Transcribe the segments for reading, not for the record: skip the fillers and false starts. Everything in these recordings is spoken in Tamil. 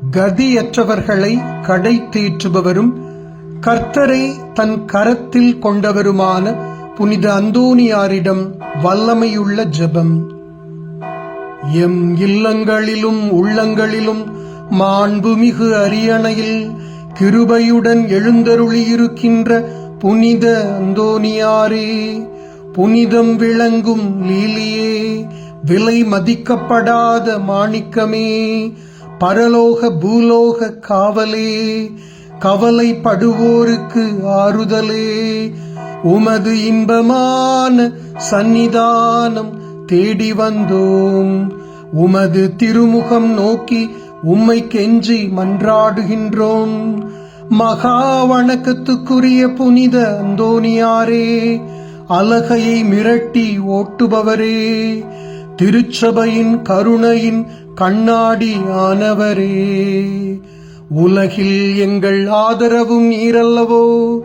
கதியற்றவர்களை கடை தேற்றுபவரும் கர்த்தரை தன் கரத்தில் கொண்டவருமான புனித அந்தோனியாரிடம் வல்லமையுள்ள ஜெபம். எம் இல்லங்களிலும் உள்ளங்களிலும் மாண்புமிகு அரியணையில் கிருபையுடன் எழுந்தருளியிருக்கின்ற புனித அந்தோனியாரே, புனிதம் விளங்கும் லீலியே, விலை மதிக்கப்படாத மாணிக்கமே, பரலோக பூலோக காவலே, கவலைப்படுவோருக்கு ஆறுதலே, உமது இன்பமான சந்நிதானம் தேடி வந்தோம். உமது திருமுகம் நோக்கி உம்மை கெஞ்சி மன்றாடுகின்றோம். மகா வணக்கத்துக்குரிய புனித அந்தோனியாரே, அலகையை மிரட்டி ஓட்டுபவரே, திருச்சபையின் கருணையின் கண்ணாடி ஆனவரே, உலகில் எங்கள் ஆதரவும் நீரல்லவோ,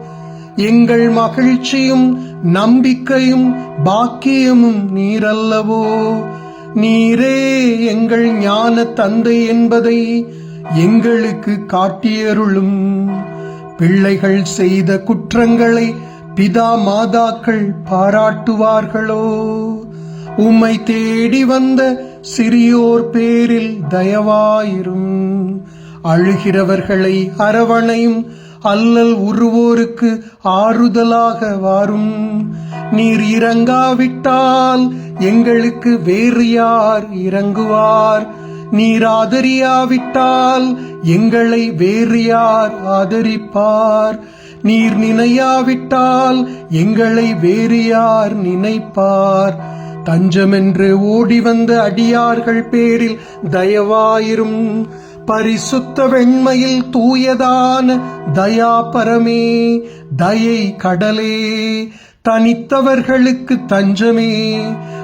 எங்கள் மகிழ்ச்சியும் நம்பிக்கையும் பாக்கியமும் நீரல்லவோ. நீரே எங்கள் ஞான தந்தை என்பதை எங்களுக்கு காட்டியருளும். பிள்ளைகள் செய்த குற்றங்களை பிதா மாதாக்கள் பாராட்டுவார்களோ? உம்மை தேடி வந்த சிறியோர் பேரில் தயவாயிரும். அழுகிறவர்களை அரவணையும் அல்லல் உருவோருக்கு ஆறுதலாக வாரும். நீர் இறங்காவிட்டால் எங்களுக்கு வேறு யார் இறங்குவார்? நீர் ஆதரியாவிட்டால் எங்களை வேறு யார் ஆதரிப்பார்? நீர் நினையாவிட்டால் எங்களை வேறு யார் நினைப்பார்? தஞ்சமென்று ஓடி வந்த அடியார்கள் பேரில் தயவாயிரும். பரிசுத்த வெண்மையில் தூயதான தயாபரமே, தயை கடலே, தனித்தவர்களுக்கு தஞ்சமே,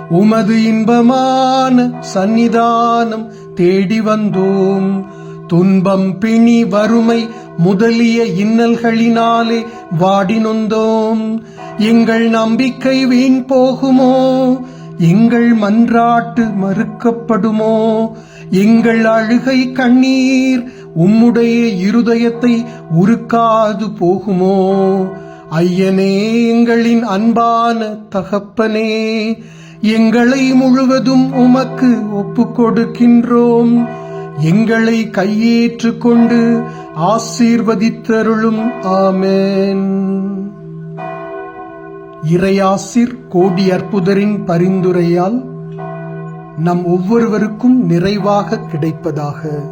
உமது இன்பமான சந்நிதானம் தேடி வந்தோம். துன்பம் பிணி வறுமை முதலிய இன்னல்களினாலே வாடி நொந்தோம். எங்கள் நம்பிக்கை வீண் போகுமோ? எங்கள் மன்றாட்டு மறுக்கப்படுமோ? எங்கள் அழுகை கண்ணீர் உம்முடைய இருதயத்தை உருக்காது போகுமோ? ஐயனே, எங்களின் அன்பான தகப்பனே, எங்களை முழுவதும் உமக்கு ஒப்புக் கொடுக்கின்றோம். எங்களை கையேற்று கொண்டு ஆசீர்வதித்தருளும். ஆமென். இறையாசிர் கோடி அற்புதரின் பரிந்துரையால் நம் ஒவ்வொருவருக்கும் நிறைவாக கிடைப்பதாக.